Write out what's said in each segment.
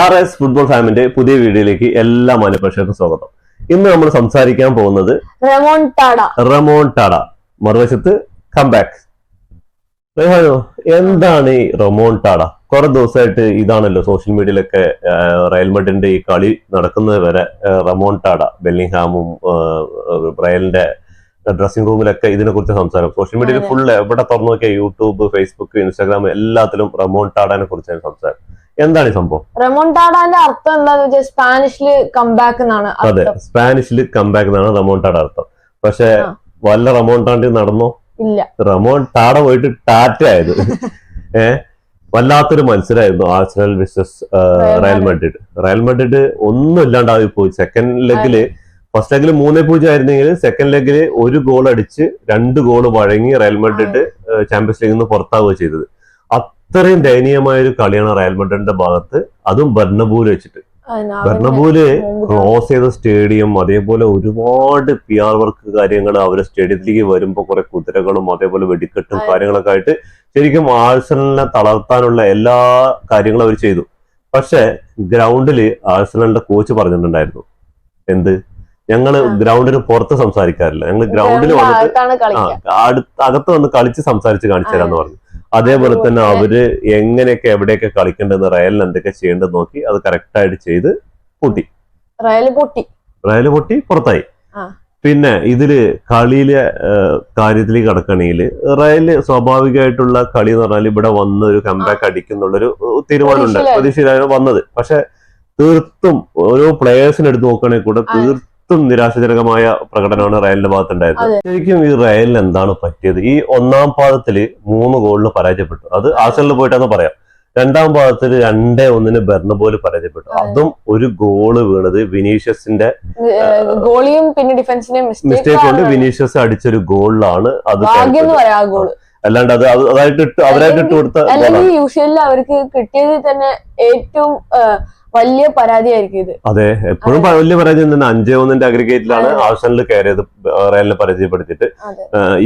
RS football ഫാമിന്റെ പുതിയ വീഡിയോയിലേക്ക് എല്ലാ മാന്യപ്രേക്ഷകർക്കും സ്വാഗതം. ഇന്ന് നമ്മൾ സംസാരിക്കാൻ പോകുന്നത് റെമോൺടാഡ, മറുവശത്ത് കംബാക്ക്. എന്താണ് ഈ റെമോൺടാഡ? കുറെ ദിവസമായിട്ട് ഇതാണല്ലോ സോഷ്യൽ മീഡിയയിലൊക്കെ റയൽ മാഡ്രിഡിന്റെ ഈ കളി നടക്കുന്നത് വരെ റെമോൺടാഡ, ബെല്ലിംഗ്ഹാമും റയലിന്റെ ഡ്രസ്സിംഗ് റൂമിലൊക്കെ ഇതിനെ കുറിച്ച് സംസാരം. സോഷ്യൽ മീഡിയയിൽ ഫുള്ള് എവിടെ തുറന്നു നോക്കിയാൽ യൂട്യൂബ്, ഫേസ്ബുക്ക്, ഇൻസ്റ്റാഗ്രാം എല്ലാത്തിലും റെമോൺടാഡനെ കുറിച്ചാണ് സംസാരം. എന്താണ് ഈ സംഭവം? റെമോൺടാഡന്റെ അർത്ഥം എന്താന്ന് വെച്ചാൽ സ്പാനിഷില് കംബാക്ക് എന്നാണ്. അതെ, സ്പാനിഷില് കംബാക്ക് എന്നാണ് റെമോൺടാഡ അർത്ഥം. പക്ഷെ വല്ല റെമോൺടാഡ നടന്നോ? ഇല്ല. റെമോൺടാഡ പോയിട്ട് ടാറ്റ ആയത്. വല്ലാത്തൊരു മത്സരമായിരുന്നു Arsenal versus Real Madrid. Real Madrid ഒന്നും ഇല്ലാണ്ടായി പോയി. സെക്കൻഡ് ലെഗില്, ഫസ്റ്റ് ലെഗില് 3-0 ആയിരുന്നെങ്കിൽ സെക്കൻഡ് ലെഗില് ഒരു ഗോൾ അടിച്ച് 2 ഗോൾ വഴങ്ങി റയൽ മാഡ്രിഡ് ചാമ്പ്യൻസ് ലീഗിൽ നിന്ന് പുറത്താവുക ചെയ്തത്. അത്രയും ദയനീയമായ ഒരു കളിയാണ് റയൽ മാഡ്രിഡിന്റെ ഭാഗത്ത്, അതും ബെർണബൂല് വെച്ചിട്ട്. ബെർണബൂല് ക്ലോസ് ചെയ്ത സ്റ്റേഡിയം, അതേപോലെ ഒരുപാട് PR വർക്ക് കാര്യങ്ങൾ അവര് സ്റ്റേഡിയത്തിലേക്ക് വരുമ്പോ കുറെ കുതിരകളും അതേപോലെ വെടിക്കെട്ടും കാര്യങ്ങളൊക്കെ ആയിട്ട് ശരിക്കും ആഴ്സണലിനെ തളർത്താനുള്ള എല്ലാ കാര്യങ്ങളും അവർ ചെയ്തു. പക്ഷെ ഗ്രൗണ്ടില് ആഴ്സണലിന്റെ കോച്ച് പറഞ്ഞിട്ടുണ്ടായിരുന്നു, എന്ത്, ഞങ്ങള് ഗ്രൗണ്ടിന് പുറത്ത് സംസാരിക്കാറില്ല, ഞങ്ങൾ ഗ്രൗണ്ടിൽ വന്നിട്ട് അകത്ത് വന്ന് കളിച്ച് സംസാരിച്ച് കാണിച്ചു തരാന്ന് പറഞ്ഞു. അതേപോലെ തന്നെ അവര് എങ്ങനെയൊക്കെ എവിടെയൊക്കെ കളിക്കേണ്ടതെന്ന്, റയലിന് എന്തൊക്കെ ചെയ്യേണ്ടത് നോക്കി അത് കറക്റ്റ് ആയിട്ട് ചെയ്ത് റയല് പൊട്ടി പുറത്തായി. പിന്നെ ഇതില് കളിയിലെ കാര്യത്തിലേക്ക് കടക്കണെങ്കിൽ റയല് സ്വാഭാവികമായിട്ടുള്ള കളി എന്ന് പറഞ്ഞാൽ ഇവിടെ വന്ന് ഒരു കംബാക്ക് അടിക്കുന്നുള്ളൊരു തീരുമാനമുണ്ട്, പ്രതീക്ഷയിലാണ് വന്നത്. പക്ഷെ തീർത്തും ഓരോ പ്ലേയേഴ്സിനെ എടുത്ത് നോക്കുകയാണെങ്കിൽ കൂടെ തീർത്തും നിരാശാജനകമായ പ്രകടനമാണ് റയലിന്റെ ഭാഗത്തുണ്ടായിരുന്നത്. ശരിക്കും ഈ റയലിന് എന്താണ് പറ്റിയത്? ഈ ഒന്നാം പാദത്തില് 3 ഗോളിന് പരാജയപ്പെട്ടു. അത് ആഴ്സണലിൽ പോയിട്ടാന്ന് പറയാം. രണ്ടാം പാദത്തില് 2-1 ബെർണബൂല് പരാജയപ്പെട്ടു. അതും ഒരു ഗോള് വീണത് വിനീഷ്യസിന്റെ ഗോളിയും പിന്നെ ഡിഫൻസിന്റെ മിസ്റ്റേക്ക് കൊണ്ട് വിനീഷ്യസ് അടിച്ചൊരു ഗോളിലാണ് അത്. അല്ലാണ്ട് അത് അവരായിട്ട് ഇട്ട് കൊടുത്ത, അല്ലെങ്കിൽ യൂഷ്വലി അവർക്ക് കിട്ടിയത് തന്നെ ഏറ്റവും വലിയ പരാജയമായിരിക്കും ഇത്. അതെ, എപ്പോഴും വലിയ പരാജയം തന്നെ. 5-1 അഗ്രിഗേറ്റിലാണ് ആഴ്സണൽ കയറിയത് റയലിനെ പരാജയപ്പെടുത്തിയിട്ട്.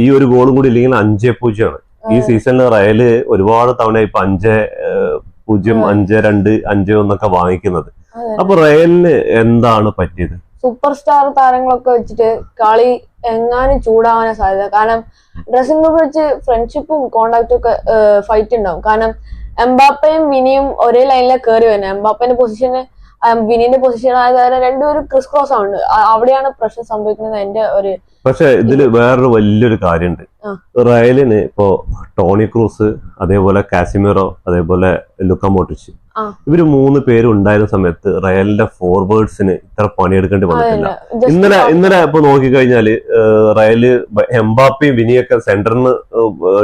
ഈ ഒരു ഗോളും കൂടി ഇല്ലെങ്കിൽ 5-0 ആണ്. ഈ സീസണിൽ റയല് ഒരുപാട് തവണ ഇപ്പൊ 5-0, 5-2, 5-1 ഒക്കെ വാങ്ങിക്കുന്നത്. അപ്പൊ റയലിന് എന്താണ് പറ്റിയത്? സൂപ്പർ സ്റ്റാർ താരങ്ങളൊക്കെ വെച്ചിട്ട് കളി എങ്ങാനും ചൂടാവാനാ സാധ്യത. കാരണം ഡ്രസ്സിംഗ് റൂമിൽ വെച്ച് ഫ്രണ്ട്ഷിപ്പും കോണ്ടാക്റ്റും ഒക്കെ ഫൈറ്റ് ഉണ്ടാവും. കാരണം എംബാപ്പയും വിനിയും ഒരേ ലൈനിലാണ് കയറി വരുന്നത്. എംബാപ്പന്റെ പൊസിഷന് വിനിന്റെ പൊസിഷൻ ആയത് രണ്ടുപേരും ക്രിസ് ക്രോസ് ആണ്. അവിടെയാണ് പ്രശ്നം സംഭവിക്കുന്നത് എന്റെ ഒരു. പക്ഷെ ഇതില് വേറൊരു വലിയൊരു കാര്യമുണ്ട്. റയലിന് ഇപ്പോ ടോണി ക്രൂസ്, അതേപോലെ കാസിമിറോ, അതേപോലെ ലുക്ക മോഡ്രിച്ച്, ഇവര് 3 പേരും ഉണ്ടായിരുന്ന സമയത്ത് റയലിന്റെ ഫോർവേഡ്സിന് ഇത്ര പണിയെടുക്കേണ്ടി വന്നിട്ടില്ല. ഇന്നലെ ഇപ്പൊ നോക്കിക്കഴിഞ്ഞാല് റയല് എംബാപ്പയും വിനിയൊക്കെ സെന്ററിന്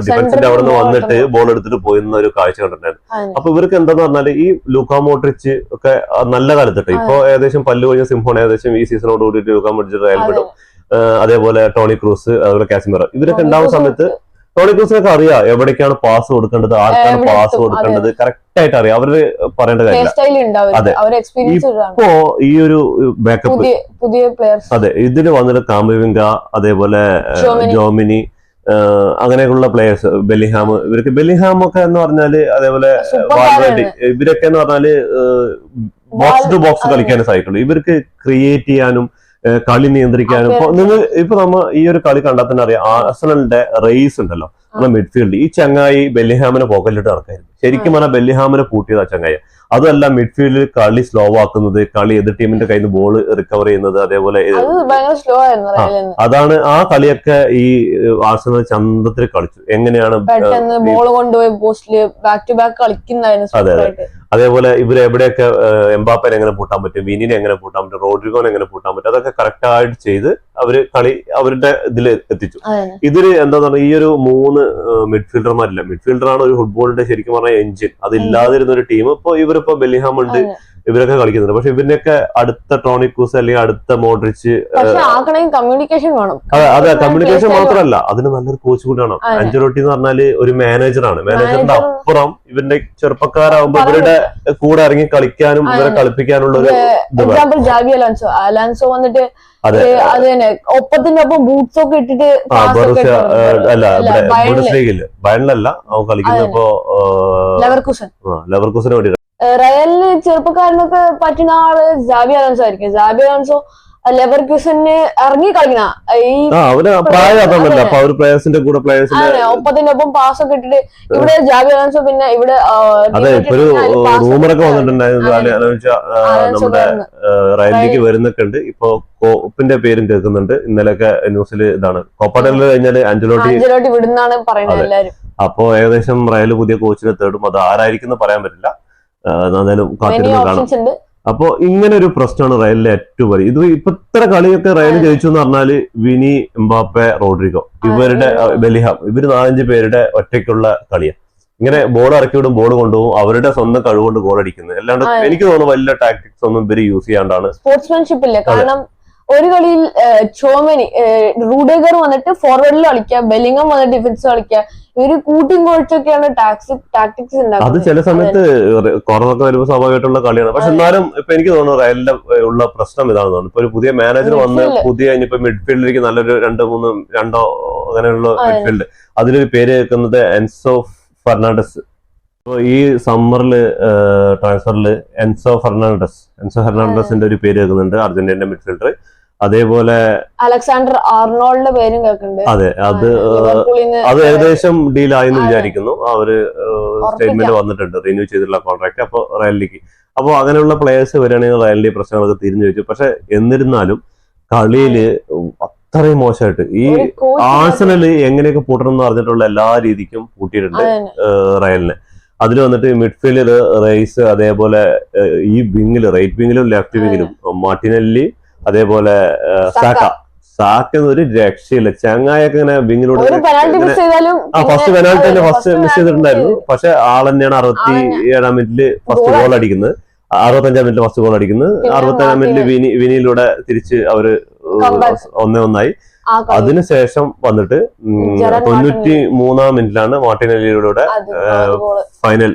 ഡിഫൻസിന്റെ അവിടെ നിന്ന് വന്നിട്ട് ബോൾ എടുത്തിട്ട് പോയിരുന്ന ഒരു കാഴ്ച കണ്ടിട്ടുണ്ടായിരുന്നു. അപ്പൊ ഇവർക്ക് എന്താന്ന് പറഞ്ഞാല് ഈ ലൂക്ക മോഡ്രിച്ച് ഒക്കെ നല്ല കാലത്തിട്ട് ഇപ്പൊ ഏകദേശം പല്ല് കഴിഞ്ഞ സിംഹോൺ ഏകദേശം ഈ സീസണോട് കൂടിയിട്ട് ലൂക്ക മോഡ്രിച്ച് റയൽ വിടും. അതേപോലെ ടോണി ക്രൂസ്, അതുപോലെ കാസിമിറോ, ഇവരൊക്കെ ഉണ്ടാവുന്ന സമയത്ത് ടോണി ക്രൂസിനൊക്കെ അറിയാം എവിടേക്കാണ് പാസ് കൊടുക്കേണ്ടത്, ആർക്കാണ് പാസ് കൊടുക്കേണ്ടത്, കറക്റ്റ് ആയിട്ട് അറിയാം. അവര് പറയേണ്ട കാര്യമില്ല. അതെ, ഇപ്പോ ഈ ഒരു ബാക്കപ്പ് അതെ ഇതില് വന്നിട്ട് കാമവിംഗ, അതേപോലെ ജോമിനി, അങ്ങനെയൊക്കെയുള്ള പ്ലേയേഴ്സ്, ബെല്ലിംഗ്ഹാം, ഇവർക്ക് ബെല്ലിംഗ്ഹാം ഒക്കെ എന്ന് പറഞ്ഞാല്, അതേപോലെ വാൾവേർഡി, ഇവരൊക്കെ എന്ന് പറഞ്ഞാല് ബോക്സ് ടു ബോക്സ് കളിക്കാനേ സാധിക്കുള്ളൂ. ഇവർക്ക് ക്രിയേറ്റ് ചെയ്യാനും കളി നിയന്ത്രിക്കാനും. ഇപ്പൊ നമ്മ ഈ ഒരു കളി കണ്ടാൽ തന്നെ അറിയാം, ആർസണലിന്റെ റേസ് ഉണ്ടല്ലോ നമ്മുടെ മിഡ്ഫീൽഡ്, ഈ ചങ്ങായി ബെല്ലിംഗ്ഹാമിനെ പോക്കലിട്ട് നടക്കായിരുന്നു. ശരിക്കും പറഞ്ഞാൽ ബെല്ലിംഗ്ഹാമിനെ പൂട്ടിയത് ആ ചങ്ങായി. അതുമല്ല, മിഡ്ഫീൽഡിൽ കളി സ്ലോ ആക്കുന്നത്, കളി എതിർ ടീമിന്റെ കയ്യിൽ നിന്ന് ബോൾ റിക്കവർ ചെയ്യുന്നത്, അതേപോലെ അതാണ് ആ കളിയൊക്കെ ഈ ആർസണൽ ചന്തത്തിൽ കളിച്ചു. എങ്ങനെയാണ് ബോൾ കൊണ്ടുപോയി പോസ്റ്റില് ബാക്ക് ടു ബാക്ക് കളിക്കുന്നതായിരുന്നു. അതെ, അതേപോലെ ഇവര് എവിടെയൊക്കെ എംബാപ്പനെ എങ്ങനെ പൂട്ടാൻ പറ്റും, വിനിനെ എങ്ങനെ പൂട്ടാൻ പറ്റും, റോഡ്രിഗോനെ എങ്ങനെ പൂട്ടാൻ പറ്റും, അതൊക്കെ കറക്റ്റ് ആയിട്ട് ചെയ്ത് അവര് കളി അവരുടെ ഇതിൽ എത്തിച്ചു. ഇതില് എന്താ പറയുക, ഈ ഒരു 3 മിഡ്ഫീൽഡർമാരില്ല, മിഡ്ഫീൽഡറാണ് ഒരു ഫുട്ബോളിന്റെ ശരിക്കും പറഞ്ഞാൽ എഞ്ചിൻ. അതില്ലാതിരുന്ന ഒരു ടീം ഇപ്പൊ ഇവരിപ്പോ ബെല്ലിംഗ്ഹാം ഉണ്ട്, ഇവരൊക്കെ കളിക്കുന്നുണ്ട്. പക്ഷെ ഇവരിനൊക്കെ അടുത്ത ടോണി ക്രൂസ് അല്ലെങ്കിൽ അടുത്ത മോഡ്രിച്ച്, കമ്മ്യൂണിക്കേഷൻ വേണം. അതെ, കമ്മ്യൂണിക്കേഷൻ മാത്രമല്ല, അതിന് നല്ലൊരു കോച്ച് കൂടി വേണം. അഞ്ചലോട്ടി എന്ന് പറഞ്ഞാല് ഒരു മാനേജറാണ്. മാനേജറിന്റെ അപ്പുറം ഇവരുടെ ചെറുപ്പക്കാരാകുമ്പോ ഇവരുടെ കൂടെ ഇറങ്ങി കളിക്കാനും ഇവരെ കളിപ്പിക്കാനുള്ള ഒരു എക്സാമ്പിൾ ജാബി അലാൻസോ വന്നിട്ട് അത് തന്നെ ഒപ്പത്തിന്റെ ഒപ്പം ബൂട്ട്സ് ഒക്കെ ഇട്ടിട്ട് ബയണിലല്ല അവൻ കളിക്കുന്നത് ഇപ്പോ ലെവർകൂസന് വേണ്ടി. റയലിന് ചെറുപ്പക്കാരനൊക്കെ പറ്റുന്ന ആള് ജാബി അലോൺസോ ആയിരിക്കും. ജാബി അലോൺസോ ലെവർക്യൂസന് ഇറങ്ങി കളിക്കണ ഈ പ്രായമല്ല അപ്പൊ അവര് പ്ലേയേഴ്സിന്റെ കൂടെ പ്ലേയേഴ്സിന്റെ ഒപ്പത്തിനൊപ്പം പാസ് ഒക്കെ ഇട്ടിട്ട് ഇവിടെ ജാബി അലോൺസോ പിന്നെ ഇവിടെ അതെ ഇപ്പൊ ഒരു റൂമറൊക്കെ വന്നിട്ടുണ്ടായിരുന്നു നമ്മുടെ റയലിലേക്ക് വരുന്നൊക്കെ ഉണ്ട്. ഇപ്പൊ കോപ്പിന്റെ പേരും കേൾക്കുന്നുണ്ട്. ഇന്നലെയൊക്കെ ന്യൂസിൽ ഇതാണ് കോപ്പ കഴിഞ്ഞാല് അഞ്ചലോട്ടി വിടുന്നാണ് പറയുന്നത് എല്ലാരും. അപ്പോ ഏകദേശം റയൽ പുതിയ കോച്ചിനെ തേടും. അത് ആരായിരിക്കും പറയാൻ പറ്റില്ല. എന്തായാലും കാത്തിരുന്ന് കാണാം. അപ്പൊ ഇങ്ങനെ ഒരു പ്രശ്നമാണ് റയലിലെ ഏറ്റവും വലിയ. ഇത് ഇപ്പൊ ഇത്ര കളിയൊക്കെ റയൽ ജയിച്ചു എന്ന് പറഞ്ഞാല് വിനി, എംബാപ്പെ, റോഡ്രിഗോ, ഇവരുടെ ബെലിഹാം, ഇവര് 4-5 പേരുടെ ഒറ്റയ്ക്കുള്ള കളിയാണ്. ഇങ്ങനെ ബോൾ ഇറക്കി വിടും, ബോൾ കൊണ്ടുപോകും, അവരുടെ സ്വന്തം കഴിവുകൊണ്ട് ഗോൾ അടിക്കുന്നത്. അല്ലാണ്ട് എനിക്ക് തോന്നുന്നു വലിയ ടാക്ടിക്സ് ഒന്നും ഇവര് യൂസ് ചെയ്യാണ്ടാണ്. സ്പോർട്സ്മാൻഷിപ്പ് ഇല്ല. കാരണം ഒരു കളിയിൽ ചോമനി റൂഡേഗർ വന്നിട്ട് ഫോർവേഡിൽ കളിക്കുക, ബെലിംഗം വന്നിട്ട് ഡിഫൻസ് കളിക്കുക, ഇവര് കൂട്ടിയും കുഴച്ചൊക്കെയാണ് ടാക്ടിക്സ് ഉണ്ടാക്കുന്നത്. അത് ചില സമയത്ത് കൊറോണൊക്കെ വരുമ്പോൾ സ്വാഭാവികമായിട്ടുള്ള കളിയാണ്. പക്ഷെ എന്നാലും ഇപ്പൊ എനിക്ക് തോന്നുന്നു റയലിന്റെ ഉള്ള പ്രശ്നം ഇതാണെന്ന് തോന്നുന്നു. ഇപ്പൊ ഒരു പുതിയ മാനേജർ വന്ന് പുതിയ ഇനിയിപ്പോ മിഡ്ഫീൽഡിലേക്ക് നല്ലൊരു 2-3 അങ്ങനെയുള്ള മിഡ്ഫീൽഡ്, അതിലൊരു പേര് കേൾക്കുന്നത് എൻസോ ഫെർണാണ്ടസ്. ഇപ്പൊ ഈ സമ്മറില് ട്രാൻസ്ഫറിൽ എൻസോ ഫെർണാണ്ടസിന്റെ ഒരു പേര് കേൾക്കുന്നുണ്ട്, അർജന്റീനയുടെ മിഡ്ഫീൽഡർ. അതേപോലെ അലക്സാണ്ടർ ആർണോൾഡിന്റെ പേരും കേൾക്കുന്നുണ്ട്. അതെ, അത് ഏകദേശം ഡീലായെന്ന് വിചാരിക്കുന്നു. അവര് സ്റ്റേറ്റ്മെന്റ് വന്നിട്ടുണ്ട്, റിന്യൂ ചെയ്തിട്ടുള്ള കോൺട്രാക്ട്. അപ്പൊ റയലിലേക്ക് അപ്പൊ അങ്ങനെയുള്ള പ്ലേയേഴ്സ് വരികയാണെങ്കിൽ റയലിന്റെ പ്രശ്നങ്ങളൊക്കെ തിരിഞ്ഞു വെച്ചു. പക്ഷെ എന്നിരുന്നാലും കളിയില് അത്രയും മോശമായിട്ട് ഈ ആഴ്സണല് എങ്ങനെയൊക്കെ പൂട്ടണം എന്ന് പറഞ്ഞിട്ടുള്ള എല്ലാ രീതിക്കും പൂട്ടിയിട്ടുണ്ട് റയലിനെ. അതിൽ വന്നിട്ട് മിഡ്ഫീൽഡിൽ റൈസ്, അതേപോലെ ഈ വിങ്ങില് റൈറ്റ് വിങ്ങിലും ലെഫ്റ്റ് വിങ്ങിലും മാർട്ടിനെല്ലി, അതേപോലെ സാക്ക ഒരു രക്ഷയില്ല. ചങ്ങായൊക്കെ ഇങ്ങനെ വിങ്ങിലൂടെ ഫസ്റ്റ് പെനാൽറ്റി തന്നെ മിസ് ചെയ്തിട്ടുണ്ടായിരുന്നു. പക്ഷെ ആൾ തന്നെയാണ് 67-ാം മിനിറ്റില് ഫസ്റ്റ് ഗോൾ അടിക്കുന്നത്, 65-ാം മിനിറ്റിൽ ഫസ്റ്റ് ഗോൾ അടിക്കുന്നത്, 65-ാം മിനിറ്റിൽ വിനിയിലൂടെ തിരിച്ച് അവര് 1-1 അതിനുശേഷം വന്നിട്ട് 93-ാം മിനിറ്റിലാണ് മാർട്ടിനെല്ലിയുടെ ഫൈനൽ.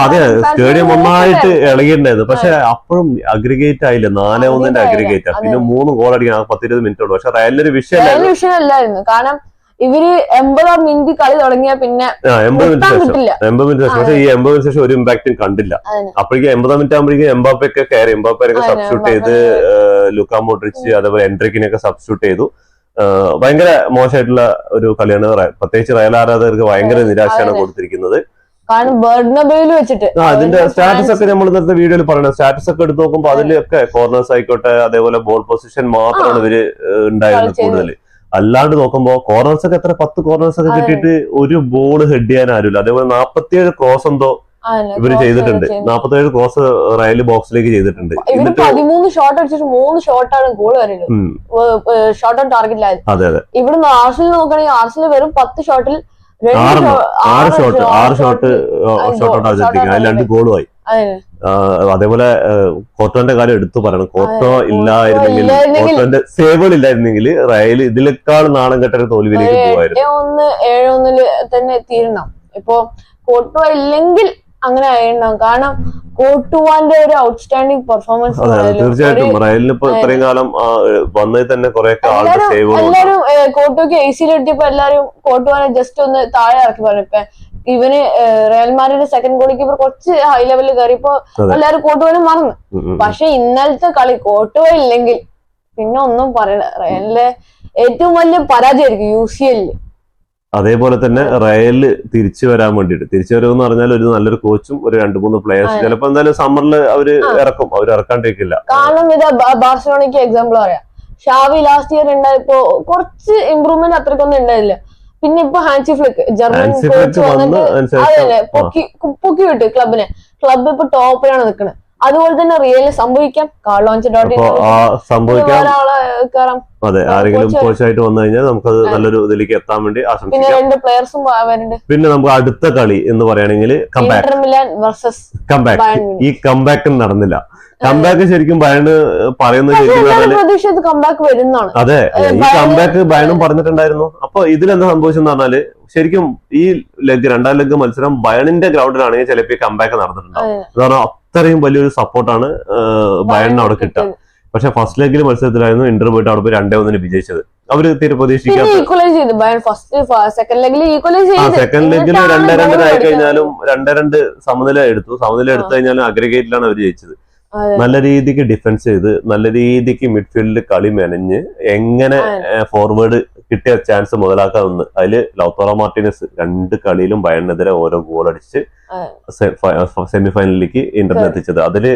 അതെ, സ്റ്റേഡിയം ഒന്നായിട്ട് ഇളകിയിട്ടുണ്ടായിരുന്നു. പക്ഷെ അപ്പോഴും അഗ്രിഗേറ്റ് ആയില്ല, 4-1 അഗ്രിഗേറ്റ്. പിന്നെ 3 ഗോൾ അടിക്കാൻ 10-20 മിനിറ്റ് ഉള്ളൂ. പക്ഷെ റയലിനൊരു വിഷയമല്ലായിരുന്നു. കാരണം ഇവര് 80-ാം മിനിറ്റ് കളി തുടങ്ങിയ പിന്നെ 80 മിനിറ്റ് ശേഷം പക്ഷെ ഈ 80 മിനിറ്റ് ശേഷം ഒരു ഇമ്പാക്റ്റും കണ്ടില്ല. അപ്പോഴേക്കും 80-ാം മിനിറ്റ് ആകുമ്പോഴേക്കും എംബാപ്പയൊക്കെ കയറി, എംബാപ്പയൊക്കെ സബ്സ്റ്റിറ്റ്യൂട്ട് ചെയ്ത് ലുക്കാ മോഡ്രിച്ച് അതേപോലെ എൻട്രിക്കിനെയൊക്കെ സബ്സ്റ്റിറ്റ്യൂട്ട് ചെയ്തു. ഭയങ്കര മോശമായിട്ടുള്ള ഒരു കളിയാണ്. പ്രത്യേകിച്ച് റയൽ ആരാധകർക്ക് ഭയങ്കര നിരാശയാണ് കൊടുത്തിരിക്കുന്നത്. അതിന്റെ സ്റ്റാറ്റസ് ഒക്കെ നമ്മൾ ഇന്നത്തെ വീഡിയോയിൽ പറയുന്നത്, സ്റ്റാറ്റസ് ഒക്കെ എടുത്ത് നോക്കുമ്പോൾ അതിലൊക്കെ കോർണേഴ്സ് ആയിക്കോട്ടെ, അതേപോലെ ബോൾ പൊസിഷൻ മാത്രമാണ് ഇവര് ഉണ്ടായിരുന്നത് കൂടുതൽ. അല്ലാണ്ട് നോക്കുമ്പോ കോർണേഴ്സ് ഒക്കെ 10 കോർണേഴ്സ് ഒക്കെ കിട്ടിയിട്ട് ഒരു ബോൾ ഹെഡ് ചെയ്യാൻ ആരുമില്ല. അതേപോലെ 47 ക്രോസ് എന്തോ ഇവര് ചെയ്തിട്ടുണ്ട്, 47 ക്രോസ് റയൽ ബോക്സിലേക്ക് ചെയ്തിട്ടുണ്ട്. 13 ഷോട്ട് അടിച്ചിട്ട് 3 ഷോട്ടാണ് ഗോൾ വരുന്നത്, ഷോട്ട് ഓൺ ടാർഗറ്റിലായത്. അതെ അതെ, ഇവിടുന്ന് ആർസണൽ നോക്കുകയാണെങ്കിൽ ആർസണൽ വെറും 10 ഷോട്ടിൽ 6 ഷോട്ട് അതിൽ 2 ഗോളുമായി. അതേപോലെ കോർട്ടോന്റെ കാര്യം എടുത്തു പറയണം. കോർട്ടോ ഇല്ലായിരുന്നെങ്കിൽ, കോർട്ടോന്റെ സേവുകൾ ഇല്ലായിരുന്നെങ്കിൽ റയൽ ഇതിലേക്കാൾ നാണം കെട്ടൊരു തോൽവിയിലേക്ക് പോകുമായിരുന്നു. 7-1 തന്നെ തീരണം. ഇപ്പൊ കോർട്ടോ ഇല്ലെങ്കിൽ അങ്ങനെ ആയിട്ടുണ്ടാവും. കാരണം കോർട്ടുവാന്റെ ഒരു ഔട്ട്സ്റ്റാൻഡിംഗ് പെർഫോമൻസ്. തീർച്ചയായിട്ടും റയലിന് ഇപ്പൊ ഇത്രയും കാലം വന്നതിൽ തന്നെ കുറെ എല്ലാരും കോർട്ടോക്ക് AC എത്തിയപ്പോ എല്ലാരും കോർട്ടുവാനെ ജസ്റ്റ് ഒന്ന് താഴെ ഇറക്കി പറഞ്ഞു. ഇപ്പൊ ഇവന് Real Madrid second goal keeper കുറച്ച് ഹൈ ലെവലിൽ കയറിയപ്പോ എല്ലാരും കോർട്ടുവാനെ മറന്നു. പക്ഷെ ഇന്നലത്തെ കളി കോർട്ടുവ ഇല്ലെങ്കിൽ പിന്നെ ഒന്നും പറയണ. റയലിലെ ഏറ്റവും വലിയ പരാജയമായിരിക്കും UCL. അതേപോലെ തന്നെ റയല് തിരിച്ചു വരാൻ വേണ്ടിയിട്ട്, തിരിച്ചു വരുമെന്ന് പറഞ്ഞാൽ ഒരു നല്ലൊരു കോച്ചും ഒരു 2-3 പ്ലേയേഴ്സ് ചിലപ്പോ എന്തായാലും സമ്മറിൽ അവര് ഇറക്കും. അവർ ഇറക്കാണ്ടിരിക്കില്ല. കാരണം ഇത് ബാർസലോണയ്ക്ക് എക്സാമ്പിൾ പറയാം. ഷാവി ലാസ്റ്റ് ഇയർ ഉണ്ടായപ്പോ കുറച്ച് ഇമ്പ്രൂവ്മെന്റ് അത്രക്കൊന്നും ഉണ്ടായില്ല. പിന്നെ ഇപ്പൊ ഹാൻസി ഫ്ലിക്ക് ജർമ്മൻ കോച്ച് വന്നിട്ട് അതല്ലേ പൊക്കി വിട്ടു ക്ലബിനെ. ക്ലബ് ഇപ്പൊ ടോപ്പിലാണ് നിൽക്കുന്നത്. അതുപോലെ തന്നെ റിയലിൽ സംഭവിക്കാം. കാർലോ ആൻചെലോട്ടി കയറാം. അതെ, ആരെങ്കിലും കോച്ചായിട്ട് വന്നു കഴിഞ്ഞാൽ നമുക്കത് നല്ലൊരു ഇതിലേക്ക് എത്താൻ വേണ്ടി ആശംസിക്കാം. പിന്നെ 2 പ്ലെയേഴ്സും വരുന്നുണ്ട്. പിന്നെ നമുക്ക് അടുത്ത കളി എന്ന് പറയുകയാണെങ്കിൽ കംബാക്ക്. ഈ കംബാക്ക് നടന്നില്ല. കംബാക്ക് ശരിക്കും ബയണ് പറയുന്നത് അതെ, ഈ കംബാക്ക് ബയണും പറഞ്ഞിട്ടുണ്ടായിരുന്നു. അപ്പൊ ഇതിലെന്താ സംഭവിച്ചെന്ന് പറഞ്ഞാല് ശരിക്കും ഈ രണ്ടാം ലെഗ് മത്സരം ബയണിന്റെ ഗ്രൗണ്ടിലാണെങ്കിൽ ചിലപ്പോൾ ഈ കംബാക്ക് നടന്നിട്ടുണ്ടാവും. കാരണം അത്രയും വലിയൊരു സപ്പോർട്ടാണ് ബയണിന് അവിടെ കിട്ടുക. പക്ഷെ ഫസ്റ്റ് ലെഗിൽ മത്സരത്തിലായിരുന്നു ഇന്റർ പോയിട്ട് അവിടെ പോയി 2-1 വിജയിച്ചത്. അവര് തീരെ പ്രതീക്ഷിക്കാത്ത സെക്കൻഡ് ലെഗിൽ 2-2 ആയി കഴിഞ്ഞാലും 2-2 സമനില എടുത്തു കഴിഞ്ഞാലും അഗ്രഗേറ്റിലാണ് അവർ ജയിച്ചത്. നല്ല രീതിക്ക് ഡിഫൻസ് ചെയ്ത് നല്ല രീതിക്ക് മിഡ്ഫീൽഡിൽ കളി മെനഞ്ഞ് എങ്ങനെ ഫോർവേഡ് കിട്ടിയ ചാൻസ് മുതലാക്കാമെന്ന് അതില് ലൗതാറോ മാർട്ടിനസ് 2 കളിയിലും ബയണിനെതിരെ ഓരോ ഗോൾ അടിച്ച് സെമിഫൈനലിലേക്ക് ഇന്ററിനെത്തിച്ചത്. അതില്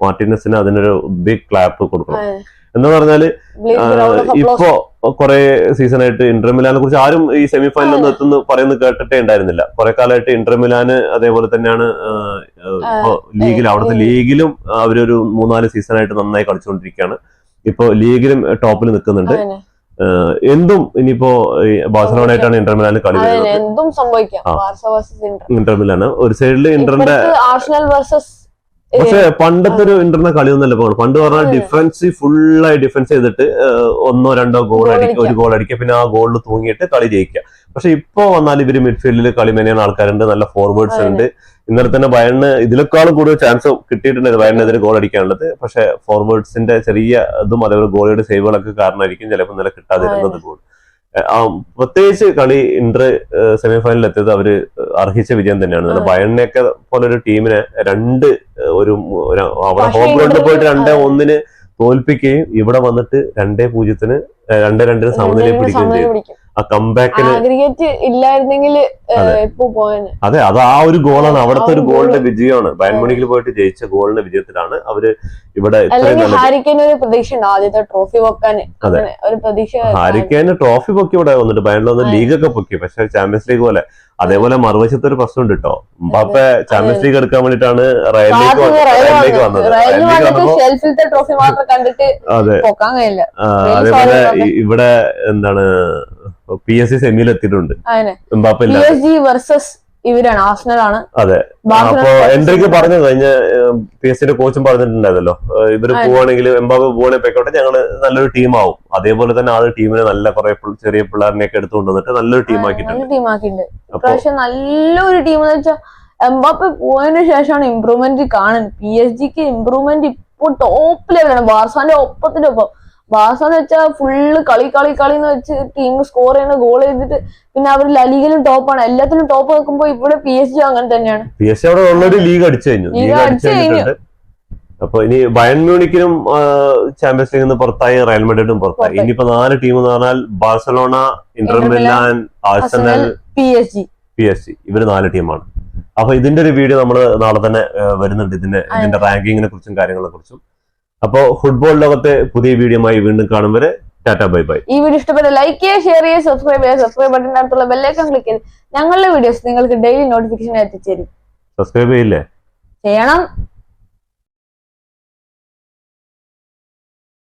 മാർട്ടിനസിന് അതിനൊരു ബിഗ് ക്ലാപ്പ് കൊടുക്കണം. എന്ന് പറഞ്ഞാല് ഇപ്പോ കുറെ സീസണായിട്ട് ഇന്റർ മിലാനെ കുറിച്ച് ആരും ഈ സെമിഫൈനലൊന്നും എത്തുന്നു പറയുന്നത് കേട്ടിട്ടേ ഉണ്ടായിരുന്നില്ല. കുറെ കാലമായിട്ട് ഇന്റർ മിലാന് അതേപോലെ തന്നെയാണ് ഇപ്പൊ ലീഗിൽ അവിടുത്തെ ലീഗിലും അവരൊരു 3-4 സീസണായിട്ട് നന്നായി കളിച്ചുകൊണ്ടിരിക്കുകയാണ്. ഇപ്പൊ ലീഗിലും ടോപ്പിൽ നിൽക്കുന്നുണ്ട്. എന്തും ഇനിയിപ്പോ ബാഴ്സലോണയായിട്ടാണ് ഇന്റർ മിലാന് കളി വരുന്നത്. ഇന്റർ മിലാന് ഒരു സൈഡില് ഇന്ററിന്റെ പക്ഷെ പണ്ടത്തെ ഒരു ഇന്റർനെ കളിയൊന്നല്ല പോകണം. പണ്ട് പറഞ്ഞാൽ ഡിഫൻസ് ഫുള്ളായി ഡിഫൻസ് ചെയ്തിട്ട് 1-2 ഗോൾ അടിക്കുക, ഒരു ഗോൾ അടിക്കുക, പിന്നെ ആ ഗോളിൽ തൂങ്ങിയിട്ട് കളി ജയിക്കുക. പക്ഷെ ഇപ്പൊ വന്നാൽ ഇവര് മിഡ്ഫീൽഡിൽ കളി മെനയുന്ന ആൾക്കാരുണ്ട്, നല്ല ഫോർവേഡ്സ് ഉണ്ട്. ഇന്നലെ തന്നെ ബയണിന് ഇതിനേക്കാളും കൂടുതൽ ചാൻസ് കിട്ടിയിട്ടുണ്ടായിരുന്നു ബയണിനെതിരെ ഗോൾ അടിക്കാനുള്ളത്. പക്ഷെ ഫോർവേഡ്സിന്റെ ചെറിയ ഇതും അതേപോലെ ഗോളിയുടെ സേവുകളൊക്കെ കാരണമായിരിക്കും ചിലപ്പോൾ ഇന്നലെ കിട്ടാതിരുന്നത് ഗോൾ. പ്രത്യേകിച്ച് കളി ഇന്റർ സെമിഫൈനലിൽ എത്തിയത് അവര് അർഹിച്ച വിജയം തന്നെയാണ്. ബയണിനെയൊക്കെ പോലെ ഒരു ടീമിനെ അവിടെ ഹോം ഗ്രൗണ്ടിൽ പോയിട്ട് 2-1 തോൽപ്പിക്കുകയും ഇവിടെ വന്നിട്ട് 2-0 2-2 സമനിലയിൽ പിടിക്കുകയും ചെയ്തു. ആ കംബാക്കിന് അതെ, അത് ആ ഒരു ഗോളാണ്, അവിടുത്തെ ഒരു ഗോളിന്റെ വിജയമാണ്. ബയൺ മ്യൂണിക്കിൽ പോയിട്ട് ജയിച്ച ഗോളിന്റെ വിജയത്തിലാണ് അവര് ഇവിടെ ഹാരിക്കേന് ട്രോഫി പൊക്കി ഇവിടെ വന്നിട്ട് ബയണിൽ വന്ന് ലീഗൊക്കെ പൊക്കി. പക്ഷെ ചാമ്പ്യൻസ് ലീഗ് പോലെ അതേപോലെ മറുവശത്ത് ഒരു പ്രശ്നം ഉണ്ട് കേട്ടോ. എംബാപ്പെ ചാമ്പ്യൻസ് ലീഗ് എടുക്കാൻ വേണ്ടിയിട്ടാണ് റയലിലേക്ക് വന്നത്. അതെ, അതേപോലെ ഇവിടെ എന്താണ് PSG സെമിയിൽ എത്തിയിട്ടുണ്ട് എംബാപ്പെ. ഇവരാണ് ആർസണലാണ്. അതെ, അപ്പൊ എൻട്രിക്ക് പറഞ്ഞു കഴിഞ്ഞ PSG കോച്ചും പറഞ്ഞിട്ടുണ്ടായിരുന്നല്ലോ, ഇവര് പോവാണെങ്കിൽ എംബാപ്പെ പോവാണെങ്കിൽ പൊയ്ക്കോട്ടെ, ഞങ്ങള് നല്ലൊരു ടീമാവും. അതേപോലെ തന്നെ ആ ടീമിനെ നല്ല കുറെ ചെറിയ പിള്ളേരിനെയൊക്കെ എടുത്തുകൊണ്ടുവന്നിട്ട് നല്ലൊരു ടീമാക്കിയിട്ടുണ്ട്. പക്ഷെ നല്ലൊരു ടീം എന്ന് വെച്ചാൽ എംബാപ്പെ പോയതിനു ശേഷമാണ് ഇമ്പ്രൂവ്മെന്റ് കാണുന്നത്. PSG ഇമ്പ്രൂവ്മെന്റ് ഇപ്പോൾ ടോപ്പ് ലെവലാണ്, ബാർസാന്റെ ഒപ്പത്തിനൊപ്പം. ബാർസ എന്ന് വെച്ചാൽ ഫുള്ള് കളി എന്ന് വെച്ച് ടീം സ്കോർ ചെയ്യുന്ന ഗോൾ ചെയ്തിട്ട് പിന്നെ അവർ ലീഗിലും ടോപ്പാണ്, എല്ലാത്തിലും ടോപ്പ് നിൽക്കുമ്പോ ഇവിടെ PSG അങ്ങനെ തന്നെയാണ്. PSG അവിടെ ഓൾറെഡി ലീഗ് അടിച്ചു കഴിഞ്ഞു. അപ്പൊ ഇനി ബയൺ മ്യൂണിക്കിനും ചാമ്പ്യൻസ് ലീഗിൽ നിന്ന് പുറത്തായി, റയൽ മാഡ്രിഡും പുറത്തായി. ഇനിയിപ്പോ 4 ടീം എന്ന് പറഞ്ഞാൽ Barcelona, Inter Milan, Arsenal, PSG ഇവര് 4 ടീമാണ്. അപ്പൊ ഇതിന്റെ ഒരു വീഡിയോ നമ്മൾ നാളെ തന്നെ വരുന്നുണ്ട്, ഇതിന്റെ റാങ്കിങ്ങിനെ കുറിച്ചും കാര്യങ്ങളെ കുറിച്ചും. അപ്പോ ഫുട്ബോൾ ലോകത്തെ പുതിയ വീഡിയോയുമായി വീണ്ടും കാണും വരെ ടാറ്റാ ബൈ ബൈ. ഈ വീഡിയോ ഇഷ്ടപ്പെട്ട ലൈക്ക് ചെയ്യുക, ഷെയർ ചെയ്യുക, സബ്സ്ക്രൈബ് ബട്ടന്റെ അടുത്തുള്ള ബെല്ലൈക്കൺ ക്ലിക്ക് ചെയ്ത് ഞങ്ങളുടെ വീഡിയോസ് നിങ്ങൾക്ക് ഡെയിലി നോട്ടിഫിക്കേഷൻ എത്തിച്ചേരും. സബ്സ്ക്രൈബ് ചെയ്യില്ലേ? ചെയ്യണം.